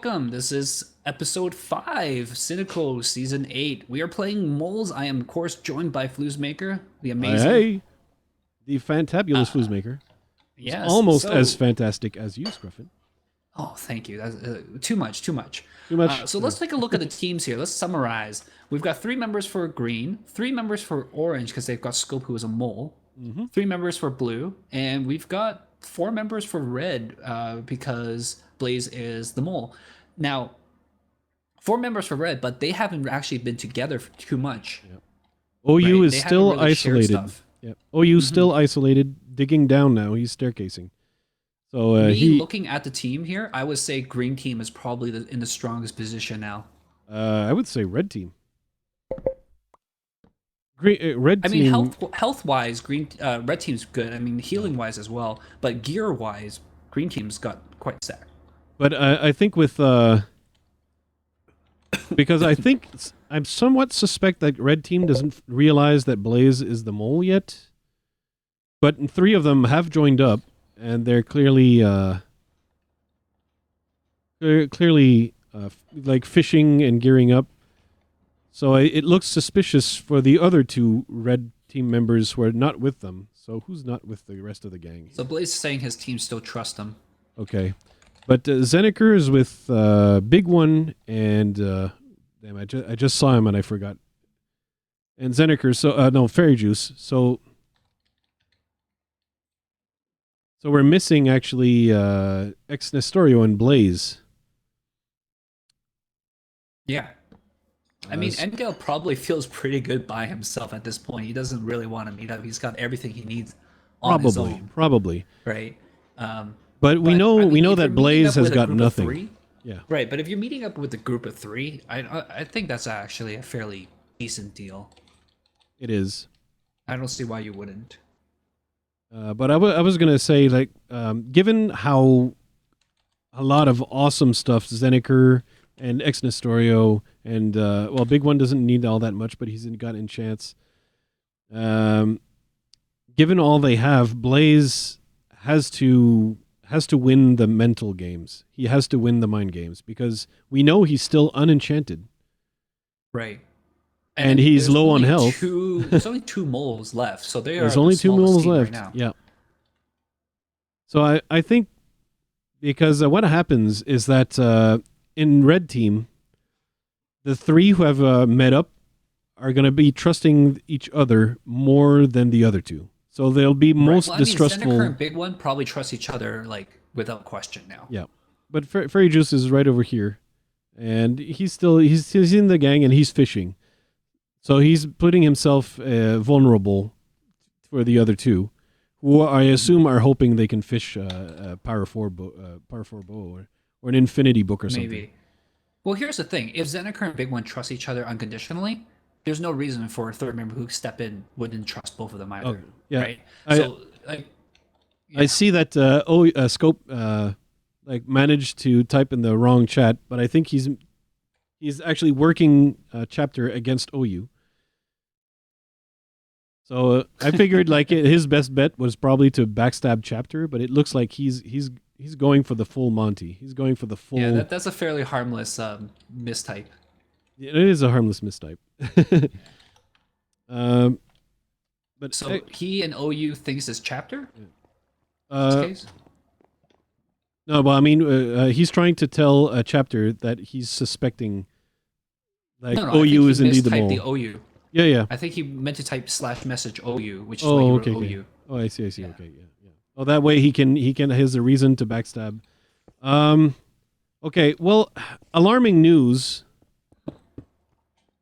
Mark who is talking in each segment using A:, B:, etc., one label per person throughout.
A: welcome. This is episode 5, Cynical, season 8. We are playing moles. I am, of course, joined by Flouze Maker, the amazing.
B: Hey, the fantabulous Flouze Maker. It's
A: Yes.
B: almost as fantastic as you, Scruffin.
A: Oh, thank you. That's too much.
B: Too much.
A: So let's take a look at the teams here. Let's summarize. We've got 3 members for green, 3 members for orange because they've got Scope, who is a mole, 3 members for blue, and we've got 4 members for red because Blaze is the mole. Now, 4 members for red, but they haven't actually been together for too much.
B: Yep. OU is
A: They
B: still
A: haven't really shared
B: isolated.
A: stuff.
B: Yep. OU still isolated, digging down now. He's staircasing. So
A: Looking at the team here, I would say green team is probably in the strongest position now.
B: I would say red team. Red
A: I
B: team.
A: mean, health wise, red team's good. I mean, healing wise as well. But gear wise, green team's got quite stacked.
B: But I think with because I'm somewhat suspect that red team doesn't realize that Blaze is the mole yet. But 3 of them have joined up, and they're clearly like fishing and gearing up. So it looks suspicious for the other 2 red team members who are not with them. So who's not with the rest of the gang?
A: So Blaze is saying his team still trusts him.
B: Okay. But Zeneker is with Big One and damn, I just saw him and I forgot. And Zeneker, so Fairy Juice. So we're missing actually Ex Nestorio and Blaze.
A: Yeah. I mean, Endgale probably feels pretty good by himself at this point. He doesn't really want to meet up. He's got everything he needs on his own.
B: Probably.
A: Right.
B: But we know
A: I mean,
B: we know
A: if you're
B: that
A: meeting
B: Blaze
A: up
B: has
A: with a
B: got
A: group of
B: nothing.
A: 3,
B: Yeah.
A: right, but if you're meeting up with a group of 3, I think that's actually a fairly decent deal.
B: It is.
A: I don't see why you wouldn't.
B: But I was going to say, like, given how a lot of awesome stuff Zeneker and Ex Nestorio and, Big One doesn't need all that much, but he's got enchants. Given all they have, Blaze has to win the mental games. He has to win the mind games because we know he's still unenchanted.
A: Right.
B: And he's low on health.
A: There's only 2 moles left, so
B: there's only 2 moles left. Right now. Yeah. So I think because what happens is that in red team, the 3 who have met up are going to be trusting each other more than the other 2. So they'll be most distrustful.
A: Zeneker and Big One probably trust each other like without question now.
B: Yeah, but Fairy Juice is right over here, and he's in the gang and he's fishing, so he's putting himself vulnerable for the other 2, who I assume are hoping they can fish a Power 4 bow or an Infinity Book or something.
A: Maybe. Well, here's the thing: if Zeneker and Big One trust each other unconditionally, there's no reason for a 3rd member who step in wouldn't trust both of them either.
B: Okay. Yeah.
A: Right. So,
B: I see that Scope managed to type in the wrong chat, but I think he's actually working chapter against OU. So I figured his best bet was probably to backstab chapter, but it looks like he's going for the full Monty. He's going for the full.
A: Yeah, that's a fairly harmless mistype.
B: It is a harmless mistype. But
A: so he and OU thinks it's chapter.
B: No, well, I mean, he's trying to tell a chapter that he's suspecting, OU is indeed the mole.
A: The OU.
B: Yeah.
A: I think he meant to type /message OU, which is
B: okay.
A: OU.
B: Oh, I see. Yeah. Okay, yeah. Oh, that way he can has a reason to backstab. Okay. Well, alarming news.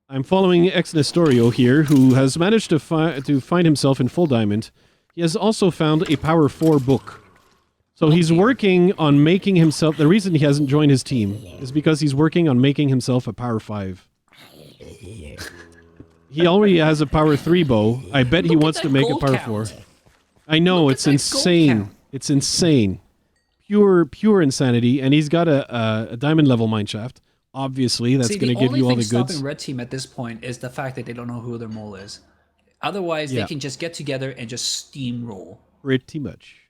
B: I'm following Ex Nestorio here, who has managed to find himself in full diamond. He has also found a Power 4 book. So he's working on making himself... The reason he hasn't joined his team is because he's working on making himself a Power 5. He already has a Power 3 bow. I bet he wants to make a Power 4. I know, it's insane. It's insane. Pure insanity. And he's got a diamond level mineshaft. Obviously, that's going to give you all the goods.
A: The only thing stopping red team at this point is the fact that they don't know who their mole is. Otherwise, they can just get together and just steamroll.
B: Pretty much.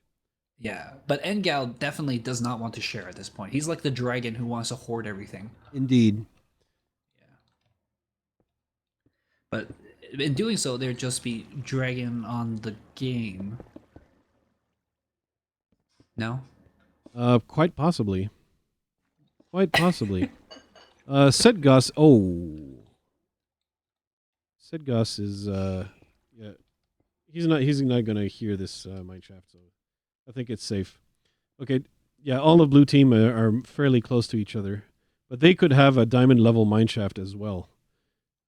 A: Yeah, but Engel definitely does not want to share at this point. He's like the dragon who wants to hoard everything.
B: Indeed.
A: Yeah. But in doing so, they'd just be dragging on the game. No?
B: Quite possibly. Quite possibly. Sedgos. Oh, Sedgos is yeah. He's not gonna hear this mineshaft, so I think it's safe. Okay, yeah. All of blue team are fairly close to each other, but they could have a diamond level mineshaft as well.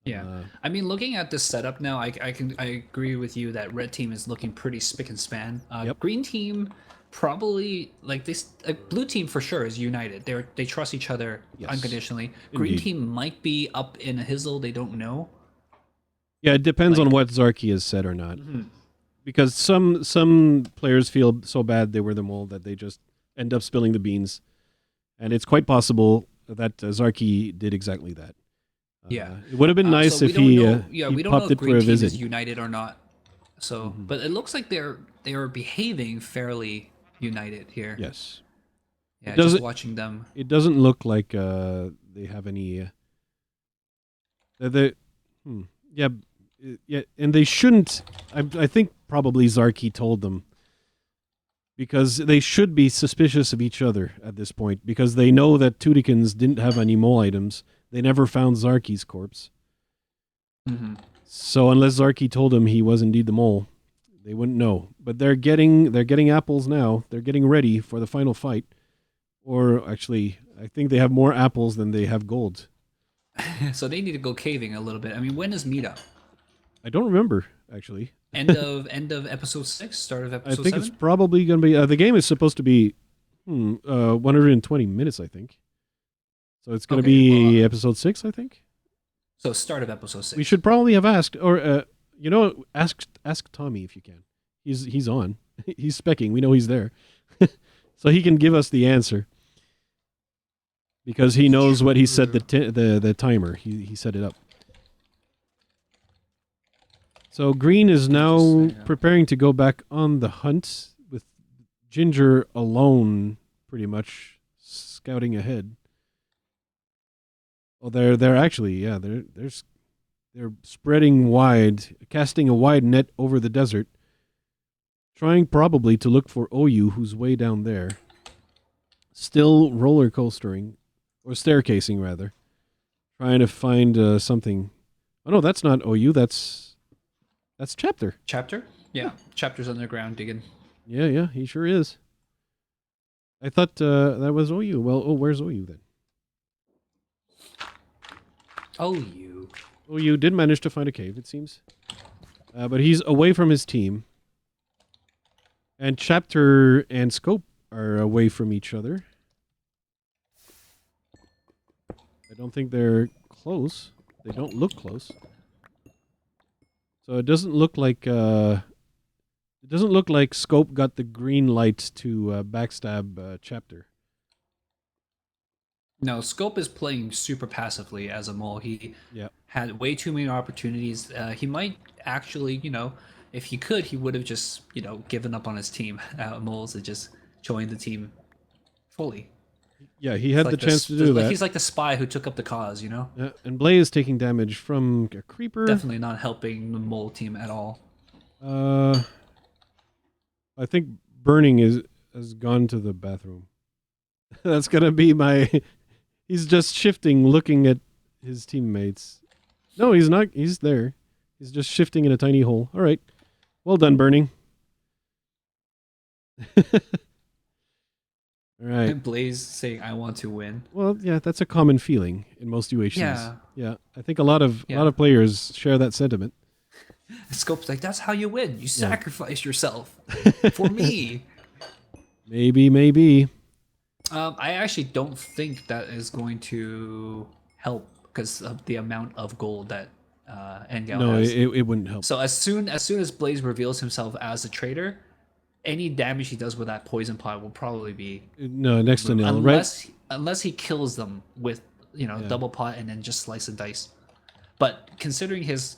A: Yeah. I mean, looking at this setup now, I agree with you that red team is looking pretty spick and span.
B: Yep.
A: Green team probably like this. Blue team for sure is united. They trust each other
B: Yes.
A: unconditionally. Green
B: Indeed.
A: team might be up in a hizzle. They don't know.
B: Yeah, it depends
A: Like-
B: on what Zarky has said or not. Because some players feel so bad they were the mole that they just end up spilling the beans, and it's quite possible that Zarky did exactly that.
A: Yeah.
B: It would have been nice
A: So we
B: if
A: don't
B: he
A: know, yeah,
B: he
A: we don't know
B: popped
A: if
B: it for
A: green
B: a
A: team
B: visit.
A: is united or not. So, but it looks like they are behaving fairly united here.
B: Yes,
A: Yeah,
B: It
A: just
B: doesn't-
A: watching them.
B: it doesn't look like they have any. They, yeah, yeah, and they shouldn't. I think probably Zarky told them because they should be suspicious of each other at this point because they know that Tudikins didn't have any mole items. They never found Zarky's corpse.
A: Hmm.
B: So unless Zarky told him he was indeed the mole, they wouldn't know. But they're getting apples now. They're getting ready for the final fight. Or actually, I think they have more apples than they have gold.
A: So they need to go caving a little bit. I mean, when is meetup?
B: I don't remember actually.
A: End of episode 6, start of
B: I
A: episode
B: think
A: 7.
B: it's probably going to be the game is supposed to be 120 minutes, I think. So it's going to
A: Okay,
B: be
A: well,
B: episode 6, I think.
A: So start of episode 6.
B: We should probably have asked or ask Tommy if you can. He's on. He's specking. We know he's there. So he can give us the answer. Because he knows what he set the timer. He set it up. So Green is now
A: Interesting, yeah.
B: preparing to go back on the hunt with Ginger alone, pretty much scouting ahead. Oh, they're actually they're spreading wide, casting a wide net over the desert, trying probably to look for OU, who's way down there, still roller coastering. Or staircasing, rather. Trying to find something. Oh, no, that's not OU. That's Chapter.
A: Chapter? Yeah, Chapter's underground digging.
B: Yeah, he sure is. I thought that was OU. Well, where's OU then?
A: Oh, you.
B: OU did manage to find a cave, it seems. But he's away from his team. And Chapter and Scope are away from each other. I don't think they're close. They don't look close. So it doesn't look like Scope got the green light to backstab Chapter.
A: No, Scope is playing super passively as a mole. He had way too many opportunities. He might actually, if he could, he would have just, given up on his team, moles, and just joined the team fully.
B: Yeah, he had
A: Like
B: the chance to do that.
A: He's like the spy who took up the cause,
B: Yeah, and Blay is taking damage from a creeper.
A: Definitely not helping the mole team at all.
B: I think Burning has gone to the bathroom. That's gonna be my. He's just shifting, looking at his teammates. No, he's not. He's there. He's just shifting in a tiny hole. All right, well done, Burning. All right.
A: Blaze saying, "I want to win."
B: Well, yeah, that's a common feeling in most UHCs. Yeah. I think a lot of players share that sentiment.
A: Scope's like, "That's how you win. You sacrifice yourself for me."
B: Maybe.
A: I actually don't think that is going to help because of the amount of gold that Engel
B: No,
A: has.
B: it wouldn't help.
A: So as soon as Blaze reveals himself as a traitor, any damage he does with that poison pot will probably be
B: No, next to nil. Right?
A: unless he kills them with double pot and then just slice and dice. But considering his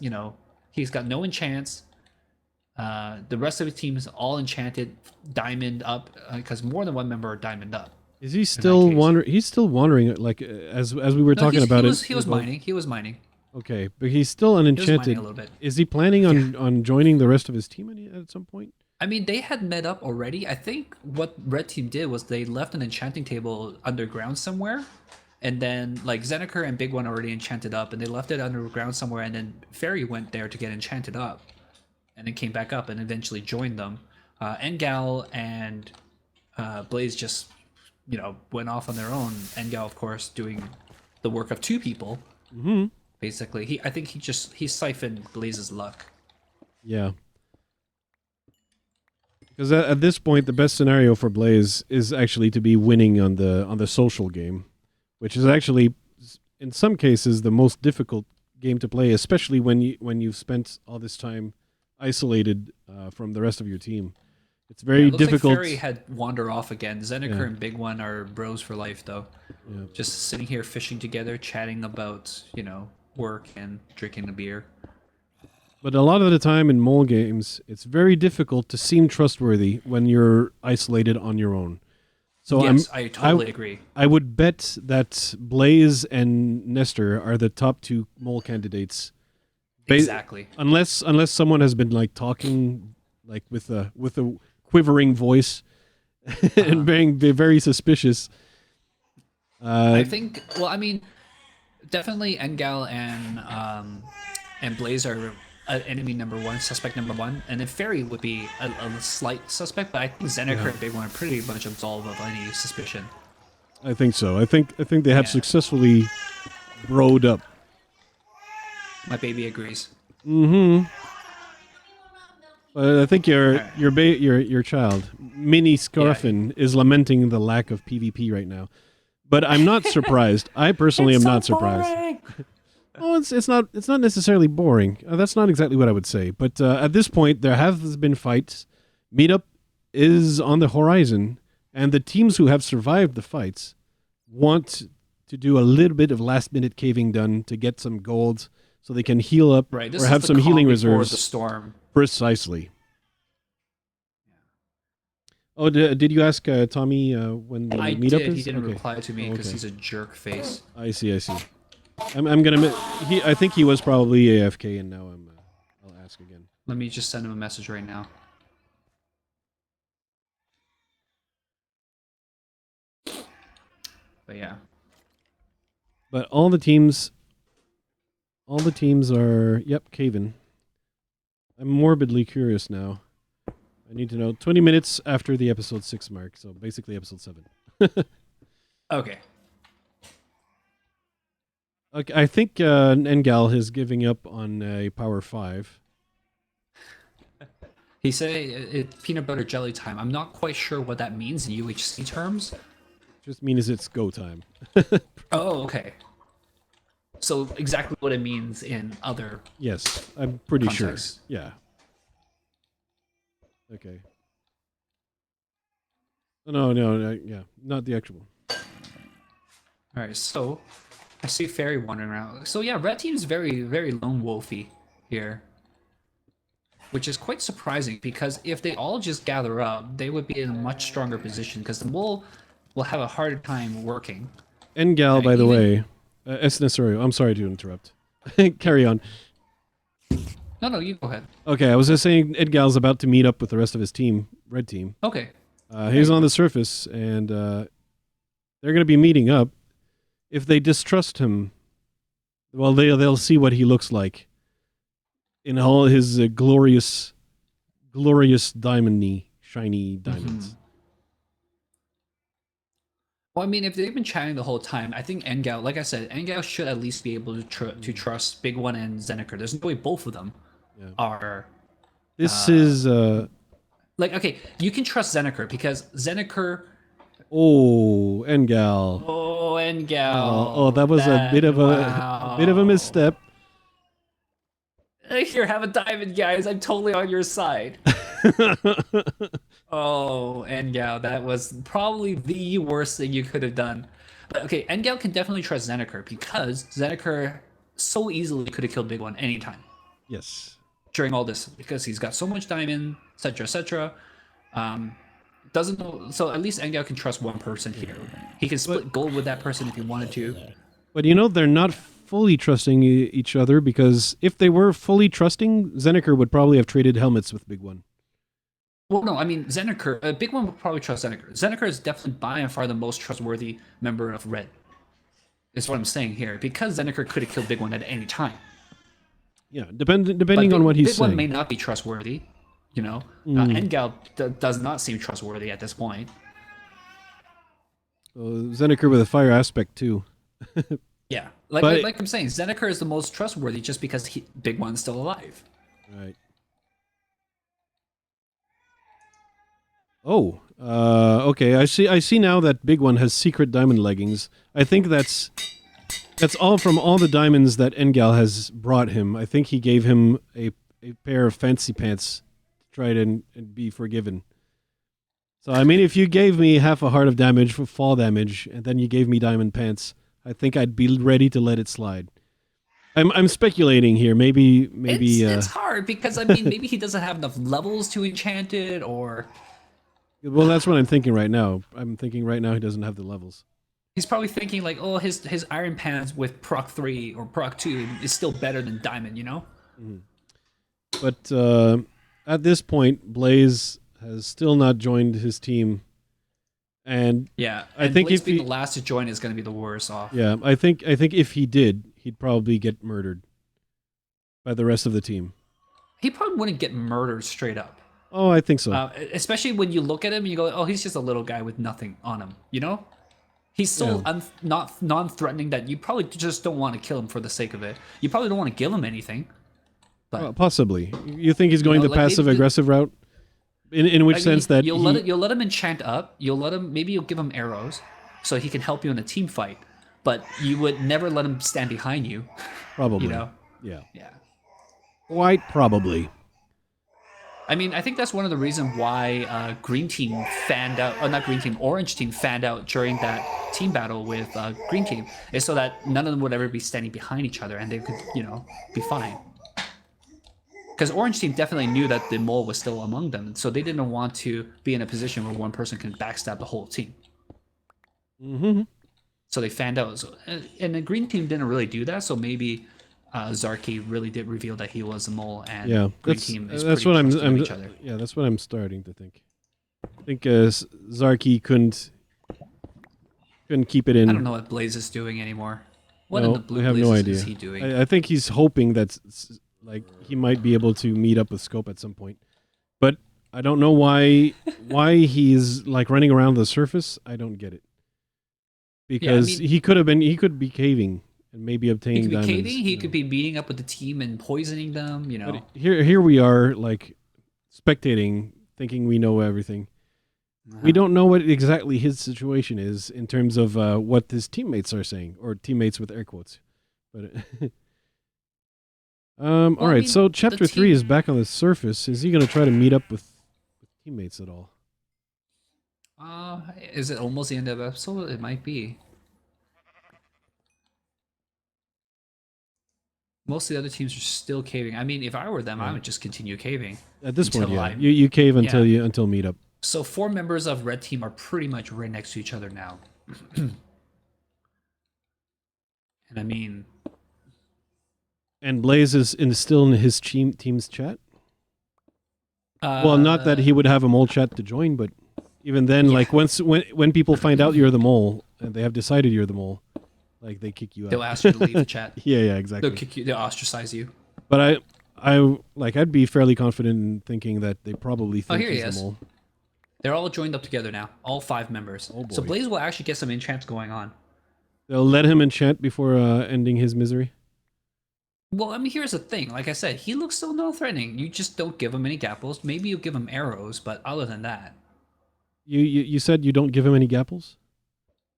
A: he's got no enchants, The rest of the team is all enchanted, diamond up, because more than one member are diamond up.
B: Is he still wandering? He's still wandering, like as we were talking about it.
A: He was mining. He was mining.
B: Okay, but he's still unenchanted.
A: He was mining a little bit.
B: Is he planning on joining the rest of his team at some point?
A: I mean, they had met up already. I think what red team did was they left an enchanting table underground somewhere, and then like Zeniker and Big One already enchanted up, and they left it underground somewhere, and then Fairy went there to get enchanted up, and then came back up and eventually joined them. Engal and Blaze just, went off on their own. Engal, of course, doing the work of two people.
B: Mm-hmm.
A: Basically, I think he siphoned Blaze's luck.
B: Yeah. Because at this point, the best scenario for Blaze is actually to be winning on the social game, which is actually, in some cases, the most difficult game to play, especially when you've spent all this time isolated from the rest of your team. It's very difficult.
A: Like Fairy had wander off again. Zeniker and Big One are bros for life, though.
B: Yeah.
A: Just sitting here fishing together, chatting about work and drinking a beer.
B: But a lot of the time in mole games, it's very difficult to seem trustworthy when you're isolated on your own. So
A: yes, I totally agree.
B: I would bet that Blaze and Nestor are the top two mole candidates.
A: Exactly.
B: Unless someone has been like talking like with a quivering voice and being very suspicious.
A: I think. Well, I mean, definitely Engal and Blaze are enemy number one, suspect number one, and then Fairy would be a slight suspect, but I think Zeniker and Big One are pretty much absolved of any suspicion.
B: I think so. I think they have successfully broed up.
A: My baby agrees.
B: Mm-hmm. I think your child, Mini Scarfin, is lamenting the lack of PvP right now. But I'm not surprised. I personally am not surprised. Oh, it's not necessarily boring. That's not exactly what I would say. But at this point, there have been fights. Meetup is on the horizon, and the teams who have survived the fights want to do a little bit of last-minute caving done to get some gold, so they can heal up or have some healing reserves.
A: The storm.
B: Precisely. Oh, did you ask Tommy when the meetup is?
A: He didn't reply to me because he's a jerk face.
B: I see. I'm gonna. I think he was probably AFK, and now I'll ask again.
A: Let me just send him a message right now. But yeah.
B: But all the teams are caving. I'm morbidly curious now. I need to know 20 minutes after the episode 6 mark, so basically episode 7.
A: Okay.
B: Okay, I think Engal is giving up on Power 5.
A: He said it's peanut butter jelly time. I'm not quite sure what that means in UHC terms.
B: Just means it's go time.
A: Oh, okay. So exactly what it means in other
B: Yes, I'm pretty
A: contexts.
B: sure. Yeah. Okay. No, yeah, not the actual.
A: All right, so I see Fairy wandering around. So yeah, red team's very, very lone wolfy here, which is quite surprising because if they all just gather up, they would be in a much stronger position because the mole will have a harder time working.
B: Engal, by the way, Esnesorio, I'm sorry to interrupt. Carry on.
A: No, you go ahead.
B: Okay, I was just saying Engal's about to meet up with the rest of his team, red team.
A: Okay.
B: He's on the surface, and they're going to be meeting up. If they distrust him, well, they'll see what he looks like in all his glorious diamond-y, shiny diamonds.
A: Mm-hmm. Well, I mean, if they've been chatting the whole time, I think Engal, like I said, Engal should at least be able to trust Big One and Zeniker. There's no way both of them are...
B: This is...
A: Like, okay, you can trust Zeniker because Zeniker...
B: Oh, Engal.
A: Oh, Engal.
B: Oh, that was a bit of a misstep.
A: Here, have a diamond, guys. I'm totally on your side. Oh, Engal, that was probably the worst thing you could have done. But okay, Engal can definitely trust Zeniker because Zeniker so easily could have killed Big One anytime.
B: Yes.
A: during all this because he's got so much diamond, etc., etc. Doesn't know, so at least Engel can trust one person here. He can split gold with that person if he wanted to.
B: But they're not fully trusting each other, because if they were fully trusting, Zeniker would probably have traded helmets with Big One.
A: Well, no, I mean, Zeniker, Big One would probably trust Zeniker. Zeniker is definitely by and far the most trustworthy member of Red. Is what I'm saying here. Because Zeniker could have killed Big One at any time.
B: Yeah, depending on what he's saying.
A: Big One may not be trustworthy, Engel does not seem trustworthy at this point.
B: Zeniker with a fire aspect, too.
A: Yeah, like I'm saying, Zeniker is the most trustworthy just because Big One's still alive.
B: Right. Oh, okay. I see now that Big One has secret diamond leggings. I think that's all from all the diamonds that Engel has brought him. I think he gave him a pair of fancy pants to try and be forgiven. So, I mean, if you gave me half a heart of damage for fall damage, and then you gave me diamond pants, I think I'd be ready to let it slide. I'm speculating here. Maybe
A: it's hard because I mean maybe he doesn't have enough levels to enchant it, or
B: well, that's what I'm thinking right now. I'm thinking right now he doesn't have the levels.
A: He's probably thinking like, oh, his iron pants with proc 3 or proc 2 is still better than diamond,
B: Mm-hmm. But at this point, Blaze has still not joined his team. And
A: yeah,
B: I think
A: Blaze
B: if
A: being the last to join is going to be the worst off.
B: Yeah, I think if he did, he'd probably get murdered by the rest of the team.
A: He probably wouldn't get murdered straight up.
B: Oh, I think so.
A: Especially when you look at him and you go, oh, he's just a little guy with nothing on him, He's so not non-threatening that you probably just don't want to kill him for the sake of it. You probably don't want to give him anything. But
B: well, possibly. You think he's going the passive-aggressive route? In which sense that
A: you'll let him enchant up. Maybe you'll give him arrows, so he can help you in a team fight. But you would never let him stand behind you.
B: Probably.
A: Yeah.
B: Quite probably.
A: I mean, I think that's one of the reasons why Green Team fanned out, not Green Team, Orange Team fanned out during that team battle with Green Team, is so that none of them would ever be standing behind each other and they could, be fine. Because Orange Team definitely knew that the mole was still among them, so they didn't want to be in a position where one person can backstab the whole team.
B: Mm-hmm.
A: So they fanned out. So, and the Green Team didn't really do that, so maybe Zarky really did reveal that he was a mole, and Green Team is
B: that's
A: pretty
B: what
A: trusting of each other.
B: Yeah, that's what I'm starting to think. I think Zarky couldn't keep it in.
A: I don't know what Blaze is doing anymore. What
B: no,
A: in the blue
B: I have
A: Blazes
B: no idea.
A: is he doing?
B: I think he's hoping that he might be able to meet up with Scope at some point, but I don't know why he's running around the surface. I don't get it, because he could be caving and maybe obtaining diamonds.
A: He could be caving. He could be meeting up with the team and poisoning them.
B: But here we are, spectating, thinking we know everything. We don't know what exactly his situation is in terms of what his teammates are saying, or teammates with air quotes. But all right. So chapter 3 is back on the surface. Is he going to try to meet up with teammates at all?
A: Is it almost the end of the episode? It might be. Most of the other teams are still caving. I mean, if I were them, I would just continue caving.
B: At this point, yeah. You cave until meet up.
A: So 4 members of Red Team are pretty much right next to each other now. And I mean...
B: And Blaze is still in his team's chat? Well, not that he would have a mole chat to join, but even then, when people find out you're the mole, and they have decided you're the mole, they kick you out.
A: They'll ask you to leave the chat.
B: Yeah, exactly.
A: They'll kick you. They'll ostracize you.
B: But I'd be fairly confident in thinking that they probably think he's the mole.
A: They're all joined up together now. All 5 members.
B: Oh boy.
A: So Blaze will actually get some enchants going on.
B: They'll let him enchant before ending his misery?
A: Well, I mean, here's the thing. Like I said, he looks so non-threatening. You just don't give him any gapples. Maybe you give him arrows, but other than that...
B: You said you don't give him any gapples?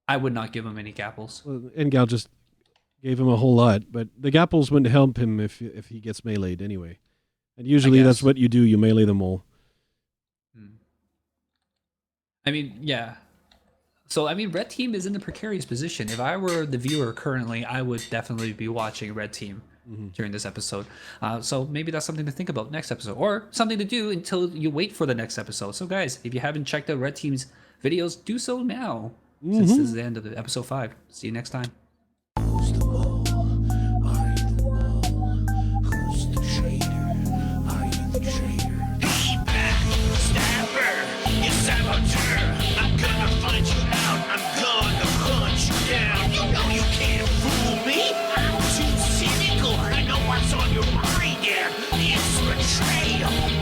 A: I would not give him any gapples.
B: Well, Engel just gave him a whole lot, but the gapples wouldn't help him if he gets meleeed anyway. And usually that's what you do. You melee the mole.
A: I mean, yeah. So, I mean, Red Team is in a precarious position. If I were the viewer currently, I would definitely be watching Red Team. during this episode. So maybe that's something to think about next episode, or something to do until you wait for the next episode. So guys, if you haven't checked out Red Team's videos, do so now, since this is the end of the episode 5. See you next time.
C: Who's the mole? Are you the mole? Who's the traitor? Are you the traitor? Hey, backstabber! You saboteur! I'm gonna find you out! I'm gonna hunt you down! You know you can't fool me! I'm too cynical! I know what's on your mind, yeah! It's betrayal!